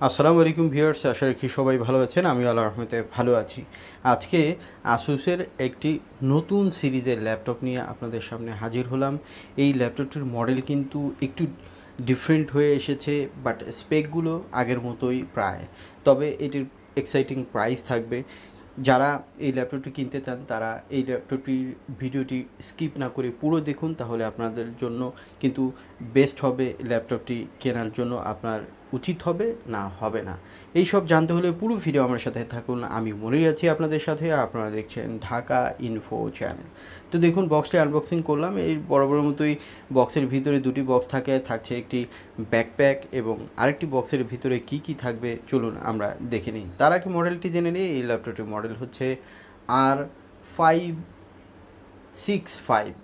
আসসালামু আলাইকুম ভিউয়ার্স, আশা রাখি সবাই ভালো আছেন। আমি আল্লাহর রহমতে ভালো আছি। আজকে আসুসের একটি নতুন সিরিজের ল্যাপটপ নিয়ে আপনাদের সামনে হাজির হলাম। এই ল্যাপটপটির মডেল কিন্তু একটু ডিফারেন্ট হয়ে এসেছে, বাট স্পেকগুলো আগের মতোই প্রায়। তবে এটির এক্সাইটিং প্রাইস থাকবে। যারা এই ল্যাপটপটি কিনতে চান তারা এই ল্যাপটপটির ভিডিওটি স্কিপ না করে পুরো দেখুন, তাহলে আপনাদের জন্য কিন্তু বেস্ট হবে। ল্যাপটপটি কেনার জন্য আপনার উচিত হবে না হবে না, এই সব জানতে হলে পুরো ভিডিও আমার সাথে থাকুন। আমি মনির আছি আপনাদের সাথে, আপনারা দেখছেন ঢাকা ইনফো চ্যানেল। তো দেখুন, বক্সটি আনবক্সিং করলাম। এই বরাবর মতোই বক্সের ভিতরে দুটি বক্স থাকছে একটি ব্যাকপ্যাক এবং আরেকটি বক্সের ভিতরে কি থাকবে চলুন আমরা দেখে নিই। তার আগে মডেলটি জেনে নিই। এই ল্যাপটপটির মডেল হচ্ছে r565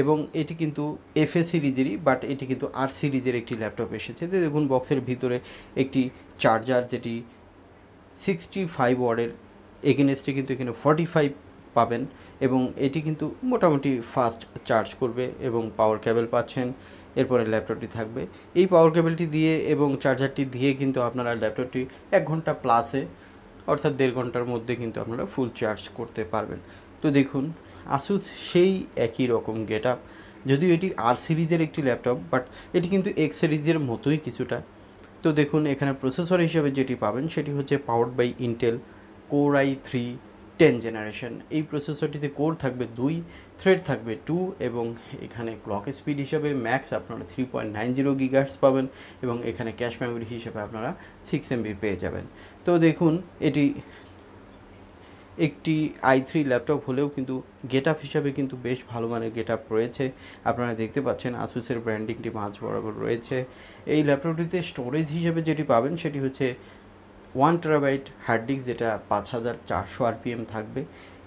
এবং এটি কিন্তু এফএ সিরিজেরই, বাট এটি কিন্তু আর সিরিজের একটি ল্যাপটপ এসেছে। তো দেখুন, বক্সের ভিতরে একটি চার্জার, যেটি 65 ওয়াটের এগেনস্টে কিন্তু এখানে 45 পাবেন এবং এটি কিন্তু মোটামুটি ফাস্ট চার্জ করবে এবং পাওয়ার কেবল পাচ্ছেন। এরপরে ল্যাপটপটি থাকবে এই পাওয়ার কেবলটি দিয়ে এবং চার্জারটি দিয়ে কিন্তু আপনারা ল্যাপটপটি 1 ঘন্টা প্লাসে, অর্থাৎ 1.5 ঘন্টার মধ্যে কিন্তু আপনারা ফুল চার্জ করতে পারবেন। তো দেখুন, আসুস সেই একই রকম গেট আপ, যদিও এটি আর সিরিজের একটি ল্যাপটপ, বাট এটি কিন্তু এক্স সিরিজের মতোই কিছুটা। তো দেখুন, এখানে প্রসেসর হিসেবে যেটি পাবেন সেটি হচ্ছে powered by Intel core i3 10 generation. এই প্রসেসরটিতে কোর থাকবে 2, থ্রেড থাকবে 2 এবং এখানে ক্লক স্পিড হিসেবে ম্যাক্স আপনারা 3.90 গিগাহার্টজ পাবেন এবং এখানে ক্যাশ মেমোরি হিসেবে আপনারা 6 MB পেয়ে যাবেন। তো দেখুন, এটি একটি i3 ল্যাপটপ হলেও কিন্তু গেট আপ হিসাবে কিন্তু বেশ ভালো মানের গেট আপ রয়েছে। আপনারা দেখতে পাচ্ছেন আসুসের ব্র্যান্ডিংটি মাঝ বরাবর রয়েছে। এই ল্যাপটপটিতে স্টোরেজ হিসেবে যেটি পাবেন সেটি হচ্ছে 1 টেরাবাইট হার্ড ডিস্ক, যেটা 5400 RPM থাকবে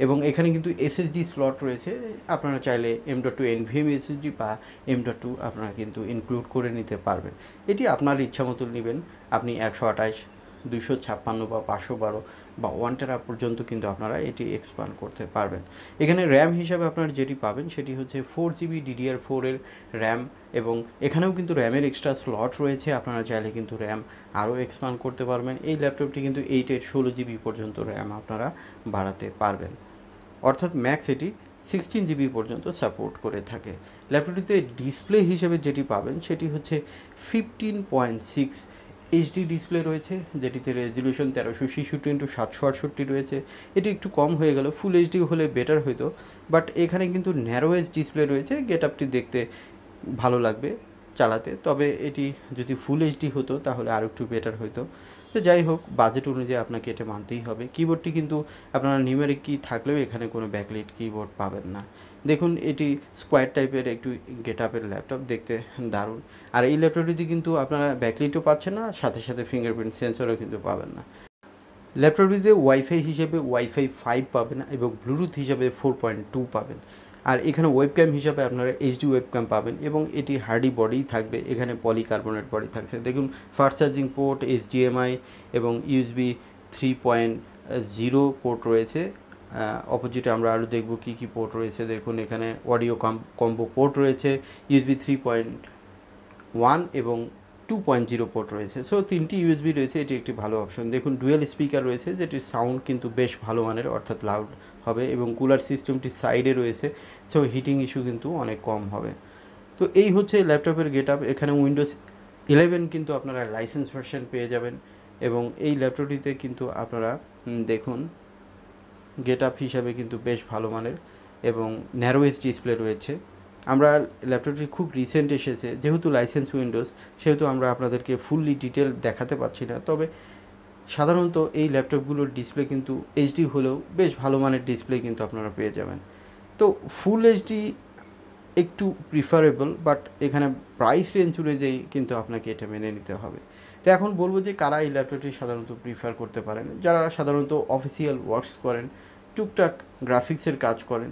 এবং এখানে কিন্তু এসএসডি স্লট রয়েছে। আপনারা চাইলে M.2 NVMe এসএসডি বা M.2 আপনারা কিন্তু ইনক্লুড করে নিতে পারবেন। এটি আপনার ইচ্ছা মতো নেবেন। আপনি 128, 256 বা 512 বা 1 টেরা পর্যন্ত কিন্তু আপনারা এটি এক্সপ্যান্ড করতে পারবেন। এখানে র্যাম হিসাবে আপনারা যেটি পাবেন সেটি হচ্ছে 4GB DDR4 এর র্যাম এবং এখানেও কিন্তু র্যামের এক্সট্রা স্লট রয়েছে। আপনারা চাইলে কিন্তু র্যাম আরও এক্সপ্যান্ড করতে পারবেন। এই ল্যাপটপটি কিন্তু 16GB পর্যন্ত র্যাম আপনারা বাড়াতে পারবেন, অর্থাৎ ম্যাক্স এটি 16GB পর্যন্ত সাপোর্ট করে থাকে। ল্যাপটপটিতে ডিসপ্লে হিসেবে যেটি পাবেন সেটি হচ্ছে 15.6 এইচডি ডিসপ্লে রয়েছে, যেটিতে রেজলিউশন 1366x768 রয়েছে। এটি একটু কম হয়ে গেল, ফুল এইচডি হলে বেটার হতো, বাট এখানে কিন্তু ন্যারো এজ ডিসপ্লে রয়েছে। গেট আপটি দেখতে ভালো লাগবে চালাতে, তবে এটি যদি ফুল এইচডি হতো তাহলে আরও একটু বেটার হতো। তো যাই হোক, বাজেট অনুযায়ী আপনাকে এটা মানতেই হবে। কিবোর্ডটি কিন্তু আপনারা নিউমেরিক কি থাকলেও এখানে কোনো ব্যাকলাইট কিবোর্ড পাবেন না। দেখুন, এটি স্কোয়ার টাইপের একটু গেট আপের ল্যাপটপ, দেখতে দারুণ। আর এই ল্যাপটপটিতে কিন্তু আপনারা ব্যাকলাইটও পাচ্ছেন না, সাথে সাথে ফিঙ্গারপ্রিন্ট সেন্সরও কিন্তু পাবেন না। ল্যাপটপটিতে ওয়াইফাই হিসেবে ওয়াইফাই 5 পাবেন এবং ব্লুটুথ হিসাবে 4.2 পাবেন। আর এখানে ওয়েবক্যাম হিসাবে আপনারা এইচডি ওয়েবক্যাম পাবেন এবং এটি হার্ডি বডি থাকবে। এখানে পলিকার্বনেট বডি থাকছে। দেখুন, ফাস্ট চার্জিং পোর্ট, এইচডিএমআই এবং ইউএসবি 3.0 পোর্ট রয়েছে। অপোজিটে আমরা আরও দেখব কি পোর্ট রয়েছে। দেখুন, এখানে অডিও কম্বো পোর্ট রয়েছে, ইউএসবি 3.1 এবং 2.0 পোর্ট রয়েছে। সো 3টি ইউএসবি রয়েছে, এটি একটি ভালো অপশন। দেখুন, ডুয়েল স্পিকার রয়েছে, যেটির সাউন্ড কিন্তু বেশ ভালো মানের, অর্থাৎ লাউড হবে এবং কুলার সিস্টেমটি সাইডে রয়েছে, সো হিটিং ইস্যু কিন্তু অনেক কম হবে। তো এই হচ্ছে ল্যাপটপের গেট আপ। এখানে উইন্ডোজ 11 কিন্তু আপনারা লাইসেন্স ভার্সন পেয়ে যাবেন এবং এই ল্যাপটপটিতে কিন্তু আপনারা দেখুন গেট আপ হিসাবে কিন্তু বেশ ভালো মানের এবং ন্যারো এজ ডিসপ্লে রয়েছে। আমরা ল্যাপটপটি খুব রিসেন্ট এসেছে, যেহেতু লাইসেন্স উইন্ডোজ, সেহেতু আমরা আপনাদেরকে ফুললি ডিটেল দেখাতে পারছি না। তবে সাধারণত এই ল্যাপটপগুলোর ডিসপ্লে কিন্তু এইচডি হলেও বেশ ভালো মানের ডিসপ্লে কিন্তু আপনারা পেয়ে যাবেন। তো ফুল এইচডি একটু প্রিফারেবল, বাট এখানে প্রাইস রেঞ্জ অনুযায়ী কিন্তু আপনাকে এটা মেনে নিতে হবে। তো এখন বলবো যে কারা এই ল্যাপটপটি সাধারণত প্রিফার করতে পারেন। যারা সাধারণত অফিসিয়াল ওয়ার্কস করেন, টুকটাক গ্রাফিক্সের কাজ করেন,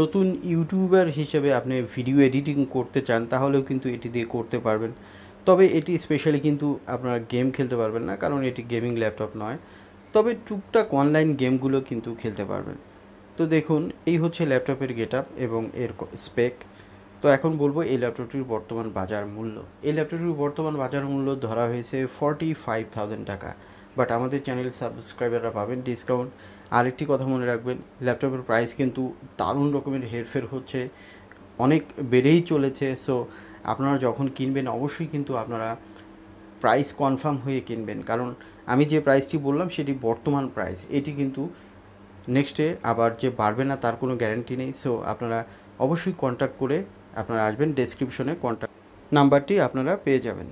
নতুন ইউটিউবার হিসেবে আপনি ভিডিও এডিটিং করতে চান, তাহলেও কিন্তু এটি দিয়ে করতে পারবেন। তবে এটি স্পেশালি কিন্তু আপনারা গেম খেলতে পারবেন না, কারণ এটি গেমিং ল্যাপটপ নয়। তবে টুকটাক অনলাইন গেমগুলো কিন্তু খেলতে পারবেন। তো দেখুন, এই হচ্ছে ল্যাপটপের গেট আপ এবং এর স্পেক। তো এখন বলবো এই ল্যাপটপটির বর্তমান বাজার মূল্য। এই ল্যাপটপটির বর্তমান বাজার মূল্য ধরা হয়েছে 45,000 টাকা, বাট আমাদের চ্যানেল সাবস্ক্রাইবাররা পাবেন ডিসকাউন্ট। আরেকটি কথা মনে রাখবেন, ল্যাপটপের প্রাইস কিন্তু দারুণ রকমের হেরফের হচ্ছে, অনেক বেড়েই চলেছে। সো আপনারা যখন কিনবেন অবশ্যই কিন্তু আপনারা প্রাইস কনফার্ম হয়ে কিনবেন, কারণ আমি যে প্রাইসটি বললাম সেটি বর্তমান প্রাইস, এটি কিন্তু নেক্সটে আবার যে বাড়বে না তার কোনো গ্যারান্টি নেই। সো আপনারা অবশ্যই কন্ট্যাক্ট করে আপনারা আসবেন, ডেসক্রিপশনে কন্ট্যাক্ট নাম্বারটি আপনারা পেয়ে যাবেন।